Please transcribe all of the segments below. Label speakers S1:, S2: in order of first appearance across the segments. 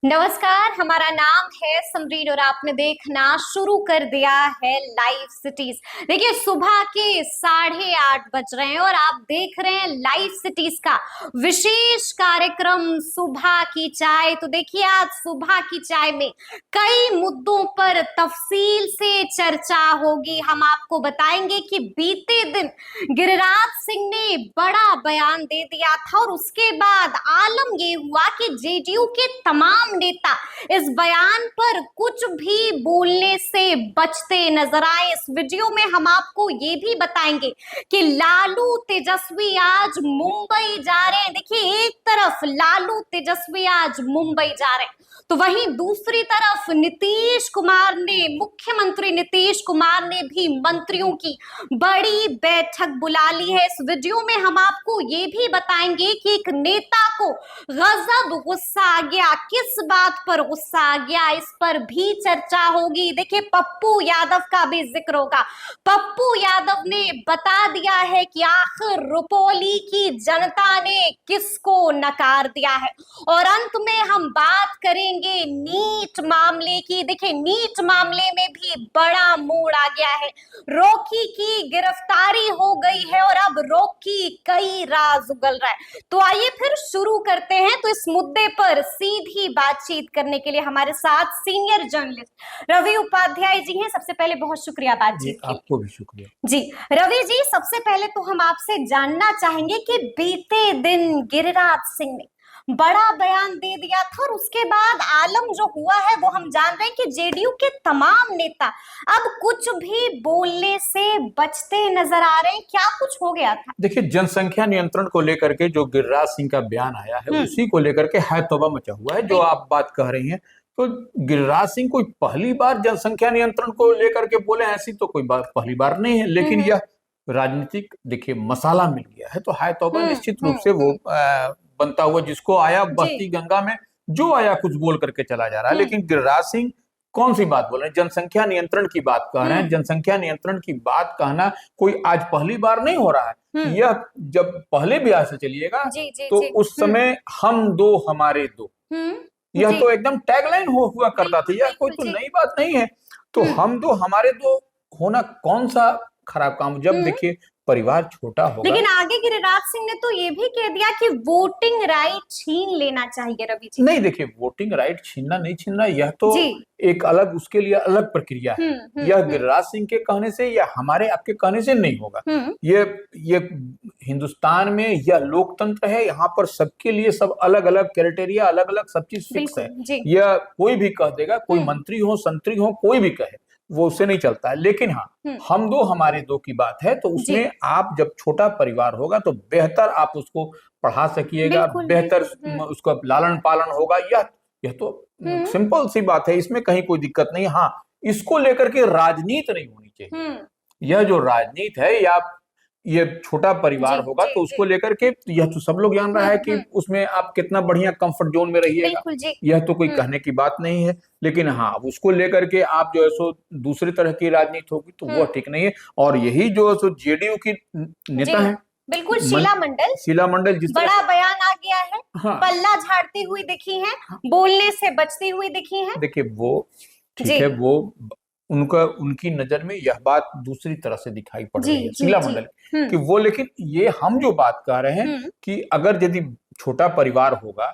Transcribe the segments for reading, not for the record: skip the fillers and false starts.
S1: नमस्कार, हमारा नाम है समरीन और आपने देखना शुरू कर दिया है लाइव सिटीज। देखिए, सुबह के 8:30 बज रहे हैं और आप देख रहे हैं लाइव सिटीज का विशेष कार्यक्रम सुबह की चाय। तो देखिए, आज सुबह की चाय में कई मुद्दों पर तफसील से चर्चा होगी। हम आपको बताएंगे कि बीते दिन गिरिराज सिंह ने बड़ा बयान दे दिया था और उसके बाद आलम ये हुआ कि जेडीयू के तमाम नेता इस बयान पर कुछ भी बोलने से बचते नजर आए। इस वीडियो में हम आपको ये भी बताएंगे कि लालू तेजस्वी आज मुंबई जा रहे हैं। देखिए, एक तरफ लालू तेजस्वी आज मुंबई जा रहे हैं तो वहीं दूसरी तरफ मुख्यमंत्री नीतीश कुमार ने भी मंत्रियों की बड़ी बैठक बुला ली है। इस वीडियो में हम आपको ये भी बताएंगे कि एक नेता को गजब गुस्सा आ गया, किस बात पर गुस्सा आ गया, इस पर भी चर्चा होगी। देखिए, पप्पू यादव का भी जिक्र होगा। पप्पू यादव ने बता दिया है कि आखिर रुपौली की जनता ने किसको नकार दिया है। और अंत में हम बात करेंगे नीट मामले की। देखिए, नीट मामले में भी बड़ा मोड़ आ गया है। रॉकी की गिरफ्तारी हो गई है और अब रॉकी कई राज उगल रहा है। तो आइए फिर शुरू करते हैं। तो इस मुद्दे पर सीधी बातचीत करने के लिए हमारे साथ सीनियर जर्नलिस्ट रवि उपाध्याय जी हैं। सबसे पहले बहुत शुक्रिया बातचीत के लिए।
S2: आपको भी शुक्रिया
S1: जी। रवि जी, सबसे पहले तो हम आपसे जानना चाहेंगे कि बीते दिन गिरिराज सिंह ने बड़ा बयान दे दिया था और उसके बाद आलम जो हुआ है वो हम जान रहे हैं कि जेडीयू के तमाम नेता अब कुछ भी बोलने से बचते नजर आ रहे हैं। क्या कुछ हो गया था?
S2: देखिए, जनसंख्या नियंत्रण को लेकर के जो गिरिराज सिंह का बयान आया है उसी को लेकर के है तौबा मचा हुआ है जो आप बात कह रही हैं। तो गिरिराज सिंह कोई पहली बार जनसंख्या नियंत्रण को लेकर के बोले, ऐसी तो कोई बात पहली बार नहीं है, लेकिन यह राजनीतिक देखिए मसाला मिल गया है तो है तौबा निश्चित रूप से वो बनता हुआ, जिसको आया बहती गंगा में जो आया कुछ बोल करके चला जा रहा है। लेकिन गिरिराज सिंह कौन सी बात बोल रहे हैं? जनसंख्या नियंत्रण की बात कह रहे हैं। जनसंख्या नियंत्रण की बात कहना कोई आज पहली बार नहीं हो रहा है। यह जब पहले बिहार से चलिएगा तो उस समय हम दो हमारे दो, यह तो एकदम टैगलाइन हुआ करता था। यह कोई तो नई बात नहीं है। तो हम दो हमारे दो होना कौन सा खराब काम? जब देखिए परिवार छोटा होगा।
S1: लेकिन आगे गिरिराज सिंह ने तो ये भी कह दिया कि वोटिंग राइट छीन लेना चाहिए। रवि जी,
S2: नहीं, देखिए वोटिंग राइट छीनना नहीं छीनना यह तो एक अलग, उसके लिए अलग प्रक्रिया है। यह गिरिराज सिंह के कहने से या हमारे आपके कहने से नहीं होगा। ये हिंदुस्तान में यह लोकतंत्र है, यहाँ पर सबके लिए सब अलग अलग क्राइटेरिया, अलग अलग सब चीज फिक्स है। यह कोई भी कह देगा, कोई मंत्री हो संतरी हो कोई भी कहे, वो उससे नहीं चलता है। लेकिन हाँ, हम दो हमारे दो की बात है तो उसमें आप जब छोटा परिवार होगा तो बेहतर आप उसको पढ़ा सकिएगा, बेहतर उसका लालन पालन होगा। यह तो सिंपल सी बात है, इसमें कहीं कोई दिक्कत नहीं। हाँ, इसको लेकर के राजनीति नहीं होनी चाहिए। यह जो राजनीति है या ये छोटा परिवार होगा तो उसको लेकर के यह तो सब लोग जान रहा है कि उसमें आप कितना बढ़िया कंफर्ट जोन में रहिएगा, यह तो कोई कहने की बात नहीं है। लेकिन हाँ, उसको लेकर के आप जो है सो दूसरी तरह की राजनीति होगी तो वो ठीक नहीं है। और यही जो है सो जेडीयू की नेता है,
S1: बिल्कुल शीला मंडल जिस बड़ा बयान आ गया है। हाँ, पल्ला झाड़ती हुई दिखी है, बोलने से बचती हुई दिखी है।
S2: देखिए वो ठीक है, वो उनकी नजर में यह बात दूसरी तरह से दिखाई पड़ रही है शीला मंडल कि वो, लेकिन ये हम जो बात कर रहे हैं कि अगर यदि छोटा परिवार होगा,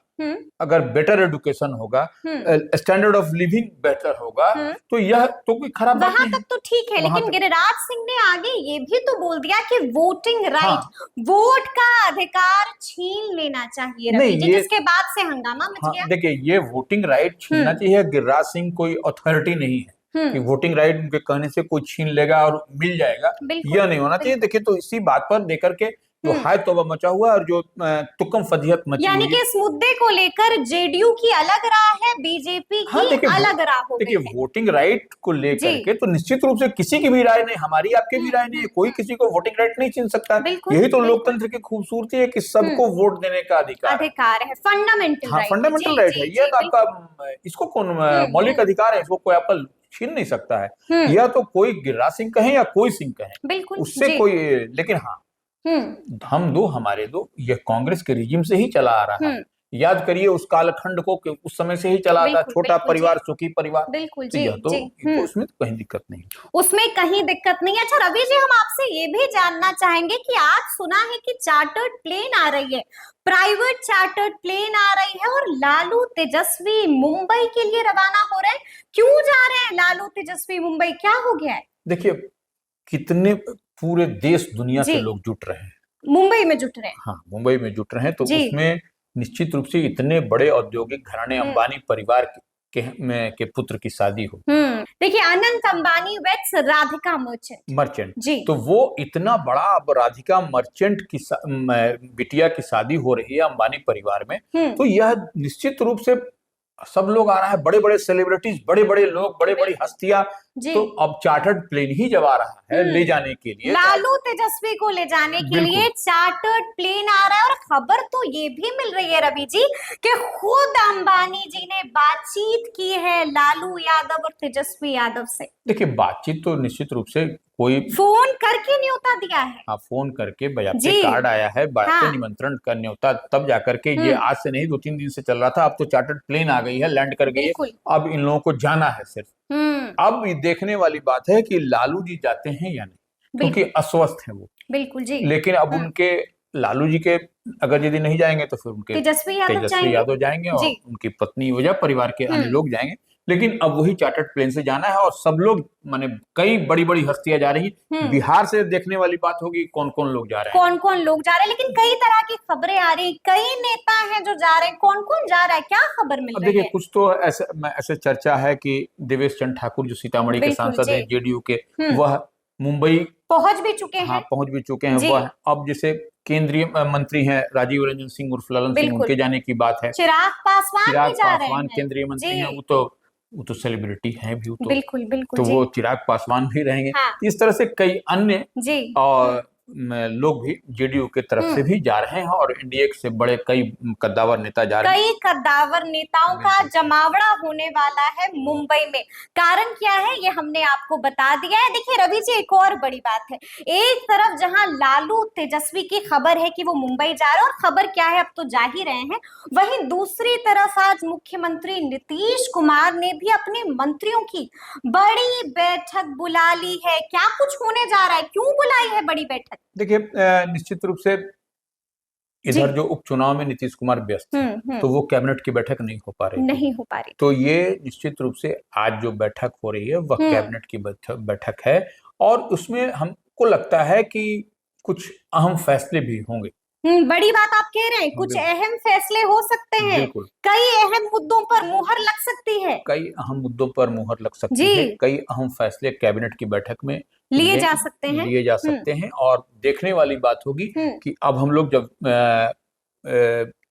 S2: अगर बेटर एजुकेशन होगा, स्टैंडर्ड ऑफ लिविंग बेटर होगा तो यह तो कोई खराब बात नहीं है।
S1: तक तो ठीक है। लेकिन गिरिराज सिंह ने आगे ये भी तो बोल दिया कि वोटिंग राइट, वोट का अधिकार छीन लेना चाहिए। नहीं, जिसके बाद से हंगामा मच गया।
S2: देखिए, ये वोटिंग राइट छीनना चाहिए। गिरिराज सिंह कोई अथॉरिटी नहीं है कि वोटिंग राइट उनके कहने से कोई छीन लेगा और मिल जाएगा, यह नहीं होना चाहिए। देखिए, तो इसी बात पर लेकर के जो हाय तौबा मचा हुआ और जो तुक्कम फजीहत मची, यानी
S1: कि इस मुद्दे को लेकर जेडीयू की अलग राह है, बीजेपी की अलग राह हो गई है।
S2: देखिए, वोटिंग राइट को लेकर के तो निश्चित रूप से किसी की भी राय नहीं, हमारी आपकी भी राय नहीं है, कोई किसी को वोटिंग राइट नहीं छीन सकता। यही तो लोकतंत्र की खूबसूरती है कि सबको वोट देने का
S1: अधिकार है, फंडामेंटल
S2: राइट है। यह आपका, इसको कौन मौलिक अधिकार है, इसको कोई आपका छीन नहीं सकता है। या तो कोई गिरिराज सिंह कहे या कोई सिंह कहे, उससे कोई। लेकिन हाँ, हम दो हमारे दो, यह कांग्रेस के रिजिम से ही चला आ रहा है। याद करिए उस कालखंड को कि उस समय से ही चला था, छोटा परिवार सुखी परिवार।
S1: बिल्कुल
S2: जी, तो उसमें तो कहीं दिक्कत नहीं,
S1: उसमें कहीं दिक्कत नहीं है। अच्छा रवि जी, हम आपसे ये भी जानना चाहेंगे कि आज सुना है कि चार्टर्ड प्लेन आ रही है, प्राइवेट चार्टर्ड प्लेन आ रही है और लालू तेजस्वी मुंबई के लिए रवाना हो रहे हैं। क्यों जा रहे हैं लालू तेजस्वी मुंबई, क्या हो गया है?
S2: देखिए कितने पूरे देश दुनिया से लोग जुट रहे हैं,
S1: मुंबई में जुट रहे हैं।
S2: हाँ, मुंबई में जुट रहे हैं, तो उसमें निश्चित रूप से इतने बड़े औद्योगिक घराने अंबानी परिवार के पुत्र की शादी हो।
S1: देखिए अनंत अंबानी वेट्स राधिका मर्चेंट जी,
S2: तो वो इतना बड़ा, अब राधिका मर्चेंट की बिटिया की शादी हो रही है अंबानी परिवार में, तो यह निश्चित रूप से सब लोग आ रहा है, बड़े बड़े सेलिब्रिटीज, बड़े बड़े लोग, बड़े बड़ी हस्तियां। तो अब चार्टर्ड प्लेन ही जब आ रहा है ले जाने के लिए,
S1: लालू तेजस्वी को ले जाने के लिए चार्टर्ड प्लेन आ रहा है। और खबर तो ये भी मिल रही है रवि जी कि खुद अंबानी जी ने बातचीत की है लालू यादव और तेजस्वी यादव से।
S2: देखिए बातचीत तो निश्चित रूप से कोई
S1: फोन करके न्योता दिया है,
S2: हाँ, फोन करके बजाते कार्ड आया है, बातें निमंत्रण का न्योता, तब जाकर के ये आज से नहीं 2-3 दिन से चल रहा था। अब तो चार्टर्ड प्लेन आ गई है, लैंड कर गई है, अब इन लोगों को जाना है सिर्फ। अब देखने वाली बात है कि लालू जी जाते हैं या नहीं, क्योंकि अस्वस्थ है वो।
S1: बिल्कुल जी।
S2: लेकिन अब उनके लालू जी के अगर यदि नहीं जाएंगे तो फिर उनके
S1: तेजस्वी
S2: यादव जाएंगे और उनकी पत्नी वजह परिवार के अन्य लोग जाएंगे। लेकिन अब वही चार्टर्ड प्लेन से जाना है और सब लोग, माने कई बड़ी बड़ी हस्तियां जा रही हैं। बिहार से देखने वाली बात होगी कौन कौन लोग जा रहे हैं,
S1: कौन लोग जा रहे हैं। लेकिन कई तरह की खबरें आ रही, कई नेता हैं जो जा रहे हैं, कौन कौन जा रहा है, क्या खबर मिल रही है?
S2: देखिए कुछ तो ऐसे चर्चा है कि देवेश चंद्र ठाकुर जो सीतामढ़ी के सांसद हैं जेडीयू के, वह मुंबई
S1: पहुंच भी चुके हैं।
S2: हाँ, पहुंच भी चुके हैं। वह अब जैसे केंद्रीय मंत्री हैं राजीव रंजन सिंह उर्फ ललन सिंह, उनके जाने की बात है।
S1: चिराग पासवान
S2: केंद्रीय मंत्री हैं, वो तो सेलिब्रिटी है भी, तो
S1: बिल्कुल
S2: तो वो चिराग पासवान भी रहेंगे। इस तरह से कई अन्य और लोग भी जेडीयू के तरफ से भी जा रहे हैं और एनडीए से बड़े कई कद्दावर नेता जा रहे हैं।
S1: कई कद्दावर नेताओं का जमावड़ा होने वाला है मुंबई में। कारण क्या है ये हमने आपको बता दिया है। देखिए रवि जी, एक और बड़ी बात है, एक तरफ जहां लालू तेजस्वी की खबर है कि वो मुंबई जा रहे हैं, और खबर क्या है अब तो जा ही रहे हैं, वहीं दूसरी तरफ आज मुख्यमंत्री नीतीश कुमार ने भी अपने मंत्रियों की बड़ी बैठक बुला ली है। क्या कुछ होने जा रहा है, क्यों बुलाई है बड़ी बैठक?
S2: देखिए निश्चित रूप से इधर जो उपचुनाव में नीतीश कुमार व्यस्त है, तो वो कैबिनेट की बैठक नहीं हो पा रही, तो ये निश्चित रूप से आज जो बैठक हो रही है वह कैबिनेट की बैठक है और उसमें हमको लगता है कि कुछ अहम फैसले भी होंगे।
S1: बड़ी बात आप कह रहे हैं, कुछ अहम फैसले हो सकते हैं, कई अहम मुद्दों पर मुहर लग सकती है,
S2: कई अहम मुद्दों पर मुहर लग सकती है, कई अहम फैसले कैबिनेट की बैठक में
S1: लिए जा सकते हैं
S2: और देखने वाली बात होगी कि अब हम लोग जब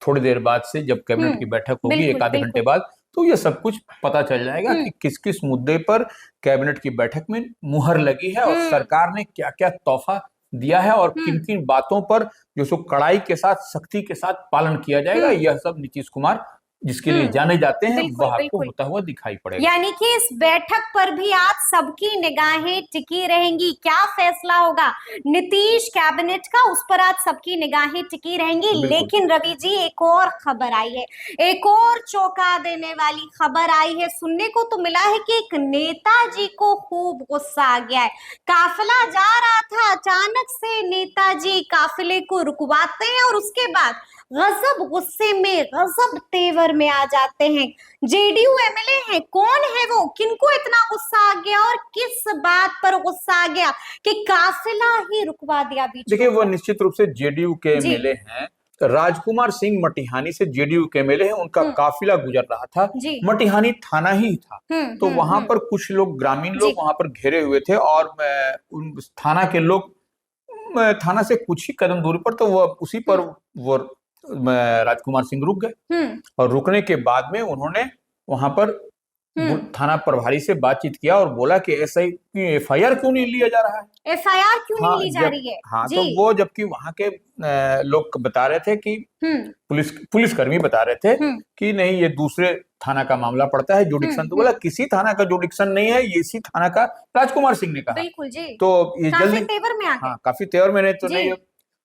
S2: थोड़ी देर बाद से जब कैबिनेट की बैठक होगी एक आधे घंटे बाद, तो ये सब कुछ पता चल जाएगा कि किस किस मुद्दे पर कैबिनेट की बैठक में मुहर लगी है और सरकार ने क्या क्या तोहफा दिया है और किन किन बातों पर जो सो कड़ाई के साथ, सख्ती के साथ पालन किया जाएगा। यह सब नीतीश कुमार जिसके लिए जाने जाते हैं वह आपको होता हुआ दिखाई पड़ेगा।
S1: यानी कि इस बैठक पर भी आज सबकी निगाहें टिकी रहेंगी। क्या फैसला होगा नीतीश कैबिनेट का, उस पर आज सबकी निगाहें टिकी रहेंगी। लेकिन रवि जी, एक और खबर आई है, एक और चौंका देने वाली खबर आई है। सुनने को तो मिला है कि एक नेताजी को खूब गुस्सा आ गया है। काफिला जा रहा था, अचानक से नेताजी काफिले को रुकवाते हैं और उसके बाद गजब गुस्से में, गजब तेवर में आ जाते हैं। जेडीयू एमएलए हैं, कौन है वो, किनको इतना गुस्सा आ गया और किस बात पर गुस्सा आ गया कि काफिला ही रुकवा दिया बीच?
S2: देखिए वो निश्चित रूप से जेडीयू के एमएलए हैं, राजकुमार सिंह मटिहानी से जेडीयू के एमएलए हैं। उनका काफिला गुजर रहा था, मटिहानी थाना ही था, तो वहां पर कुछ लोग, ग्रामीण लोग वहां पर घेरे हुए थे और थाना के लोग थाना से कुछ ही कदम दूरी पर, तो वो उसी पर वो राजकुमार सिंह रुक गए और रुकने के बाद में उन्होंने वहां पर थाना प्रभारी से बातचीत किया और बोला कि एफआईआर क्यों नहीं लिया जा रहा है,
S1: एफआईआर क्यों नहीं ली जा रही है।
S2: तो वो जबकि वहां के लोग बता रहे थे कि पुलिसकर्मी बता रहे थे कि नहीं ये दूसरे थाना का मामला पड़ता है, जुडिक्शन। तो बोला किसी थाना का जुडिक्शन नहीं है, ये इसी थाना का, राजकुमार सिंह ने कहा।
S1: बिल्कुल जी।
S2: तो ये जल्दी
S1: तेवर में आ गए।
S2: काफी तेवर में नहीं तो नहीं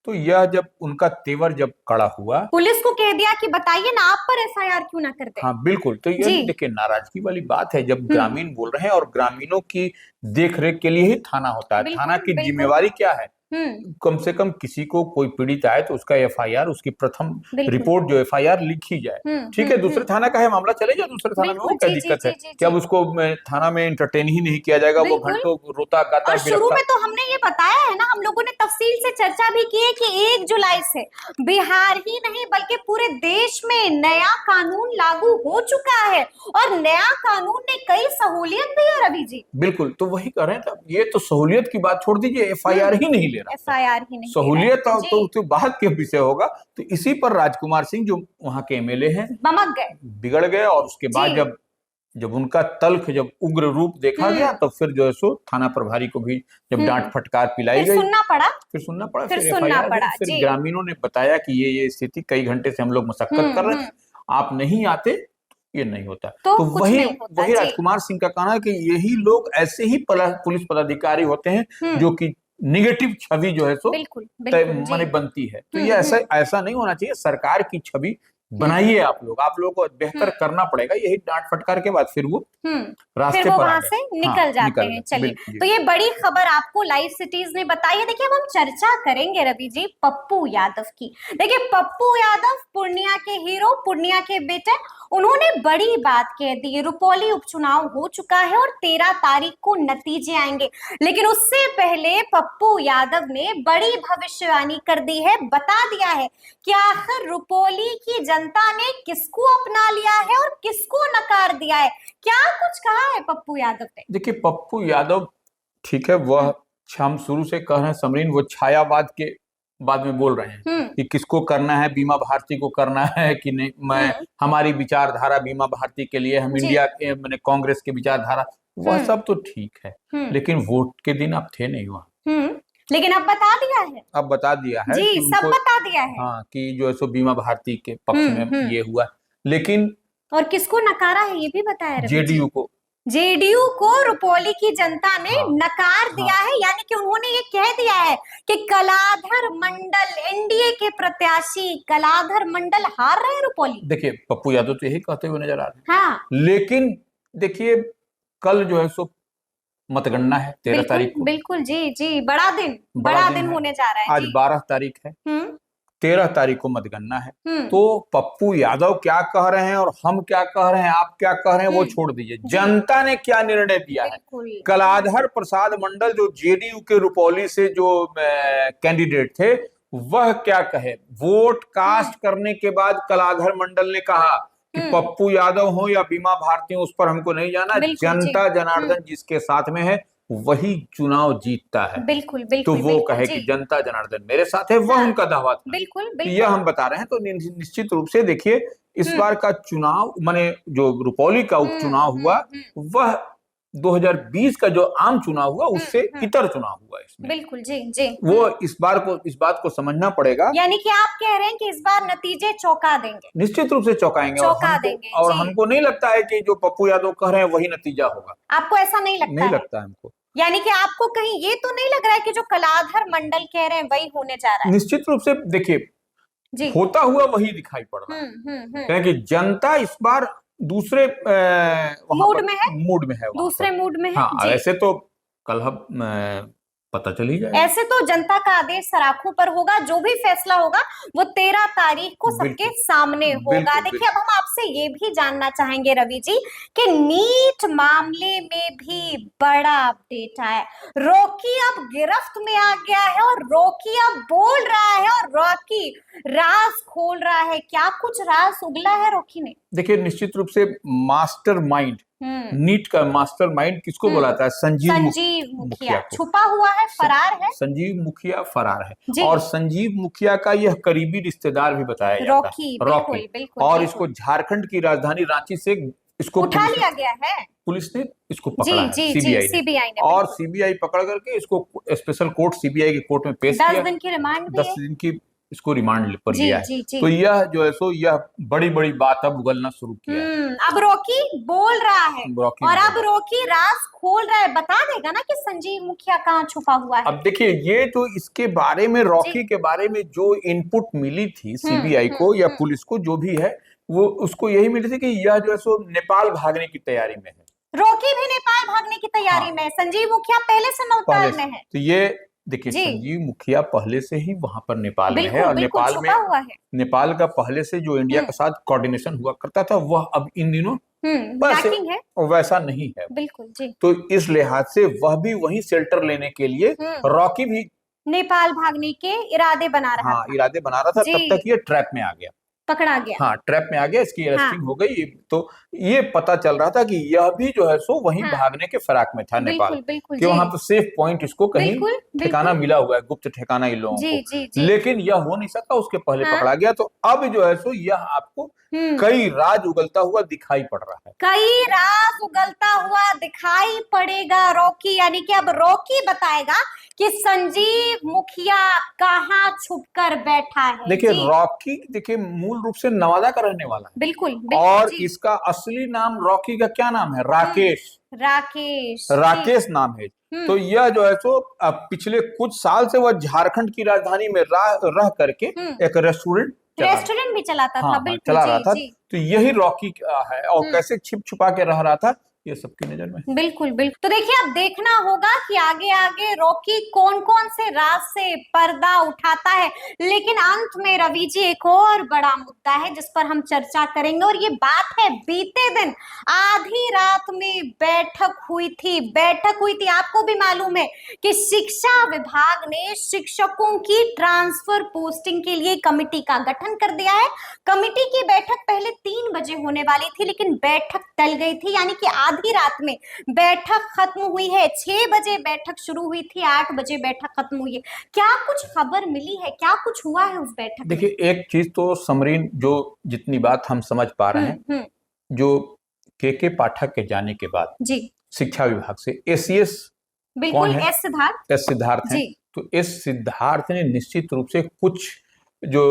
S2: तो यह जब उनका तेवर जब कड़ा हुआ,
S1: पुलिस को कह दिया कि बताइए ना, आप पर एफआईआर क्यों ना कर दे।
S2: हाँ बिल्कुल, तो ये देखिए नाराजगी वाली बात है जब ग्रामीण बोल रहे हैं, और ग्रामीणों की देख रेख के लिए ही थाना होता है। थाना की जिम्मेवारी क्या है, कम से कम किसी को कोई पीड़ित आए तो उसका एफआईआर, उसकी प्रथम रिपोर्ट जो एफआईआर लिखी जाए। ठीक है, दूसरे थाना का है मामला, चले जाए दूसरे थाना में, वो क्या दिक्कत है? क्या अब उसको थाना में एंटरटेन ही नहीं किया जाएगा? वो घंटों रोता गाता।
S1: और शुरू में तो हमने ये बताया है ना, हम लोगों ने तफसील से चर्चा भी की है कि 1 जुलाई से बिहार ही नहीं बल्कि पूरे देश में नया कानून लागू हो चुका है, और नया कानून ने कई सहूलियत भी है रवि जी।
S2: बिल्कुल, तो वही कर रहे हैं। ये तो सहूलियत की बात छोड़ दीजिए, एफआईआर ही नहीं ले रहा,
S1: एफआईआर ही नहीं,
S2: सहूलियत तो बात के विषय होगा। तो इसी पर राजकुमार सिंह जो वहां के एमएलए हैं, बमक गए, बिगड़ गए, और उसके बाद जब उनका तल्ख जब उग्र रूप देखा गया, तो फिर जो है सो थाना प्रभारी को भी जब डांट फटकार पिलाई गई, फिर सुनना पड़ा, फिर ग्रामीणों ने बताया कि ये स्थिति, कई घंटे से हम लोग मशक्कत कर रहे हैं, आप नहीं आते, ये नहीं होता। तो वही राजकुमार सिंह का कहना है कि यही लोग ऐसे ही पुलिस पदाधिकारी होते हैं जो कि निगेटिव छवि जो है सो माने बनती है। तो ये ऐसा नहीं होना चाहिए। सरकार की छवि बनाइए आप लोगों को बेहतर करना पड़ेगा। यही डांट फटकार के बाद फिर वो रास्ते पर वहां से निकल जाते हैं।
S1: चलिए, तो ये बड़ी खबर आपको लाइव सिटीज ने बताई है। देखिए, अब हम चर्चा करेंगे रवि जी पप्पू यादव की। देखिए, पप्पू यादव पूर्णिया के हीरो, पूर्णिया के बेटे, उन्होंने बड़ी बात कह दी। रुपौली उपचुनाव हो चुका है और 13 तारीख को नतीजे आएंगे, लेकिन उससे पहले पप्पू यादव ने बड़ी भविष्यवाणी कर दी है, बता दिया है कि आखिर रुपौली की जनता ने किसको अपना लिया है और किसको नकार दिया है। क्या कुछ कहा है पप्पू यादव ने?
S2: देखिए, पप्पू यादव, ठीक है, वह हम शुरू से कह रहे हैं समरीन, वो छायावाद के बाद में बोल रहे हैं कि किसको करना है, बीमा भारती को करना है कि नहीं। हमारी विचारधारा बीमा भारती के लिए, हम इंडिया के मैंने कांग्रेस की विचारधारा, वह सब तो ठीक है, लेकिन वोट के दिन आप थे नहीं वहां।
S1: लेकिन अब बता दिया है,
S2: अब बता दिया है
S1: जी, सब बता दिया है,
S2: हाँ, कि जो है सो बीमा भारती के पक्ष में ये हुआ, लेकिन
S1: और किसको नकारा है ये भी बताया,
S2: जेडीयू
S1: को रुपौली की जनता ने नकार दिया है। यानी कि उन्होंने ये कह दिया है कि कलाधर मंडल, एनडीए के प्रत्याशी कलाधर मंडल हार रहे हैं रुपौली।
S2: देखिए, पप्पू यादव तो यही कहते हुए नजर आ रहे हैं। लेकिन देखिए, कल जो है सो मतगणना है 13 तारीख को।
S1: बिल्कुल जी, बड़ा दिन होने जा रहा है।
S2: आज 12 तारीख है, 13 तारीख को मतगणना है। तो पप्पू यादव क्या कह रहे हैं और हम क्या कह रहे हैं, आप क्या कह रहे हैं, वो छोड़ दीजिए। जनता ने क्या निर्णय दिया है। कलाधर प्रसाद मंडल जो जेडीयू के रुपौली से जो कैंडिडेट थे, वह क्या कहे। वोट कास्ट करने के बाद कलाधर मंडल ने कहा कि पप्पू यादव हो या बीमा भारती हो, उस पर हमको नहीं जाना, जनता जनार्दन जिसके साथ में है वही चुनाव जीतता है।
S1: बिल्कुल
S2: तो वो कहे कि जनता जनार्दन मेरे साथ है, वह उनका दावा था।
S1: बिल्कुल
S2: यह हम बता रहे हैं। तो निश्चित रूप से देखिए, इस बार का चुनाव माने जो रुपौली का उपचुनाव हुआ, वह 2020 का जो आम चुनाव हुआ उससे इतर चुनाव हुआ इसमें।
S1: बिल्कुल जी।
S2: वो इस बात को समझना पड़ेगा।
S1: यानी कि आप कह रहे हैं कि इस बार नतीजे चौंका देंगे।
S2: निश्चित रूप से चौंकाएंगे, और हमको नहीं लगता है कि जो पप्पू यादव कह रहे हैं वही नतीजा होगा।
S1: आपको ऐसा नहीं लगता?
S2: नहीं लगता है हमको।
S1: यानी कि आपको कहीं ये तो नहीं लग रहा है कि जो कलाधर मंडल कह रहे हैं वही होने जा रहा है?
S2: निश्चित रूप से देखिए, होता हुआ वही दिखाई पड़ रहा है कि जनता इस बार दूसरे मूड में है,
S1: दूसरे मूड में है।
S2: हाँ, ऐसे तो कल पता चल ही जाएगा।
S1: ऐसे तो जनता का आदेश सराखों पर होगा, जो भी फैसला होगा वो 13 तारीख को सबके सामने होगा। देखिए, अब हम आपसे ये भी जानना चाहेंगे रवि जी कि नीट मामले में भी बड़ा अपडेट आया। रॉकी अब गिरफ्त में आ गया है और रॉकी अब बोल रहा है और रॉकी राज खोल रहा है। क्या कुछ राज उगला है रॉकी ने?
S2: देखिए, निश्चित रूप से मास्टरमाइंड, नीट का मास्टरमाइंड किसको बुलाता है? संजीव मुखिया
S1: छुपा हुआ है, फरार है।
S2: संजीव मुखिया फरार है, और संजीव मुखिया का यह करीबी रिश्तेदार भी बताया जाता है, रॉकी। और इसको झारखंड की राजधानी रांची से इसको
S1: उठा लिया गया है।
S2: पुलिस ने इसको पकड़ा है, सीबीआई ने, और सीबीआई पकड़ करके इसको स्पेशल कोर्ट, सीबीआई की कोर्ट में पेश किया।
S1: 10 दिन की रिमांड,
S2: 10 दिन की इसको रिमांड पर
S1: जी,
S2: लिया है।
S1: जी, जी।
S2: तो यह जो है सो यह बड़ी बड़ी बात अब उगलना शुरू किया है।
S1: अब रॉकी बोल रहा है
S2: रॉकी
S1: और
S2: बोल
S1: अब रॉकी राज खोल रहा है, बता देगा ना कि संजीव मुखिया कहाँ छुपा हुआ है।
S2: अब देखिए, ये तो इसके बारे में, रॉकी
S1: जी।
S2: के बारे में जो इनपुट मिली थी सीबीआई
S1: हम्म,
S2: को या पुलिस को, जो भी है, वो उसको यही मिली थी कि यह जो है सो नेपाल भागने की तैयारी में है।
S1: रॉकी भी नेपाल भागने की तैयारी
S2: हाँ।
S1: में है, संजीव मुखिया पहले से नौताल
S2: पहले
S1: में
S2: से
S1: है।
S2: तो ये देखिए,
S1: जी।
S2: संजीव मुखिया पहले से ही वहां पर नेपाल में है,
S1: बिल्कुल
S2: और
S1: बिल्कुल
S2: नेपाल में
S1: छुपा हुआ है।
S2: नेपाल का पहले से जो इंडिया के साथ कोऑर्डिनेशन हुआ करता था, वह अब इन दिनों वैसे
S1: लैकिंग है।
S2: वैसा नहीं है।
S1: बिल्कुल जी।
S2: तो इस लिहाज से वह भी वहीं शेल्टर लेने के लिए, रॉकी भी
S1: नेपाल भागने के इरादे बना रहा
S2: हाँ
S1: था।
S2: इरादे बना रहा था।
S1: जी।
S2: तब तक ये ट्रैप में आ गया,
S1: पकड़ा गया।
S2: हाँ ट्रैप में आ गया, इसकी अरेस्टिंग
S1: हाँ।
S2: हो गई। तो ये पता चल रहा था कि यह भी जो है सो वहीं
S1: हाँ।
S2: भागने के फिराक में था नेपाल,
S1: बिल्कुल बिल्कुल
S2: कि
S1: जी।
S2: वहां पर सेफ पॉइंट इसको कहीं
S1: बिल्कुल
S2: ठिकाना
S1: बिल्कुल
S2: मिला हुआ है, गुप्त ठिकाना इन लोगों
S1: जी
S2: को।
S1: जी जी।
S2: लेकिन यह हो नहीं सका, उसके पहले
S1: हाँ।
S2: पकड़ा गया। तो अब जो है सो यह आपको कई राज उगलता हुआ दिखाई पड़ रहा है।
S1: कई राज उगलता हुआ दिखाई पड़ेगा रॉकी, यानी कि अब रॉकी बताएगा कि संजीव मुखिया कहाँ छुपकर बैठा है।
S2: देखिए,
S1: जी।
S2: रॉकी देखिए मूल रूप से नवादा का रहने वाला है,
S1: बिल्कुल बिल्कुल
S2: और
S1: जी।
S2: इसका असली नाम रॉकी का क्या नाम है? राकेश।
S1: राकेश।
S2: राकेश नाम है। तो यह जो है सो पिछले कुछ साल से वह झारखंड की राजधानी में रह करके एक रेस्टोरेंट
S1: भी चलाता था। बिल्कुल
S2: चला
S1: जी,
S2: रहा था।
S1: जी।
S2: तो यही रॉकी है, और कैसे छिप छुपा के रह रहा था, ये सबकी नजर में।
S1: बिल्कुल बिल्कुल। तो देखिए, अब देखना होगा कि आगे आगे रॉकी कौन कौन से राज से पर्दा उठाता है। लेकिन अंत में रवि जी एक और बड़ा मुद्दा है जिस पर हम चर्चा करेंगे, और ये बात है बीते दिन आधी रात में बैठक हुई थी। आपको भी मालूम है कि शिक्षा विभाग ने शिक्षकों की ट्रांसफर पोस्टिंग के लिए कमेटी का गठन कर दिया है। कमेटी की बैठक पहले 3 बजे होने वाली थी, लेकिन बैठक टल गई थी, यानी कि आधी रात में बैठक खत्म हुई है। 6 बजे बैठक शुरू हुई थी, 8 बजे बैठक खत्म हुई है। क्या कुछ खबर मिली है, क्या कुछ हुआ है उस बैठक में?
S2: देखिए, एक चीज तो समरीन, जो जितनी बात हम समझ पा रहे हैं, जो के पाठक के जाने के बाद
S1: जी
S2: शिक्षा विभाग से एसीएस
S1: बिल्कुल
S2: कौन है? एस सिद्धार्थ हैं। तो एस सिद्धार्थ ने निश्चित रूप से कुछ जो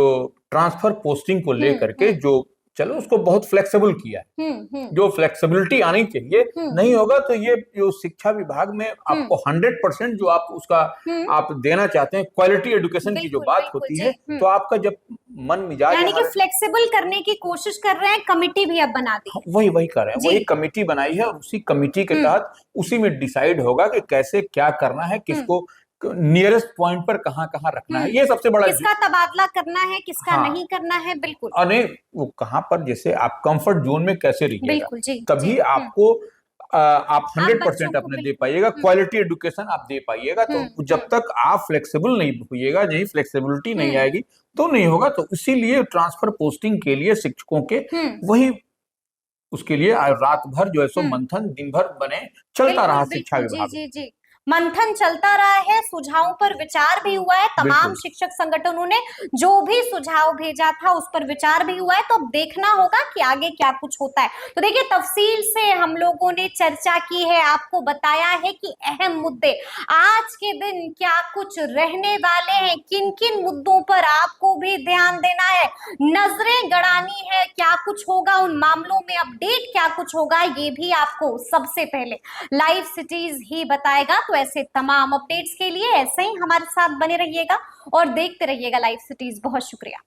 S2: ट्रांसफर पोस्टिंग को लेकर के जो चलो उसको बहुत फ्लेक्सिबल किया है। जो फ्लेक्सिबिलिटी आनी चाहिए, नहीं होगा तो ये जो शिक्षा विभाग में आपको 100% जो आप उसका आप देना चाहते हैं, क्वालिटी एजुकेशन की जो बात होती है, तो आपका जब मन मिजाज,
S1: यानी कि फ्लेक्सिबल करने की कोशिश कर रहे हैं, कमिटी भी अब बना दी।
S2: वही कर रहे हैं, वही कमिटी बनाई है, और उसी कमिटी के तहत उसी में डिसाइड होगा कि कैसे क्या करना है, किसको नियरेस्ट पॉइंट पर कहाँ रखना है। ये सबसे बड़ा,
S1: किसका तबादला करना है, किसका नहीं करना है। बिल्कुल।
S2: और नहीं, वो कहाँ पर, जैसे आप कंफर्ट जोन में कैसे रहिएगा,
S1: बिल्कुल जी,
S2: तभी आपको आप 100% अपने दे पाइएगा, क्वालिटी एजुकेशन आप दे पाइएगा। तो जब तक आप फ्लेक्सिबल नहीं होइएगा, नहीं फ्लेक्सिबिलिटी नहीं आएगी, तो नहीं होगा। तो इसीलिए ट्रांसफर पोस्टिंग के लिए शिक्षकों के वही, उसके लिए रात भर जो है सो मंथन दिन भर बने चलता रहा शिक्षा विभाग।
S1: जी जी जी, मंथन चलता रहा है, सुझावों पर विचार भी हुआ है। तमाम शिक्षक संगठनों ने जो भी सुझाव भेजा था उस पर विचार भी हुआ है। तो अब देखना होगा कि आगे क्या कुछ होता है। तो देखिए, तफसील से हम लोगों ने चर्चा की है, आपको बताया है कि अहम मुद्दे आज के दिन क्या कुछ रहने वाले हैं, किन किन मुद्दों पर आपको भी ध्यान देना है, नजरें गड़ानी है, क्या कुछ होगा उन मामलों में, अपडेट क्या कुछ होगा, ये भी आपको सबसे पहले लाइव सिटीज ही बताएगा। तो ऐसे तमाम अपडेट्स के लिए ऐसे ही हमारे साथ बने रहिएगा और देखते रहिएगा लाइव सिटीज। बहुत शुक्रिया।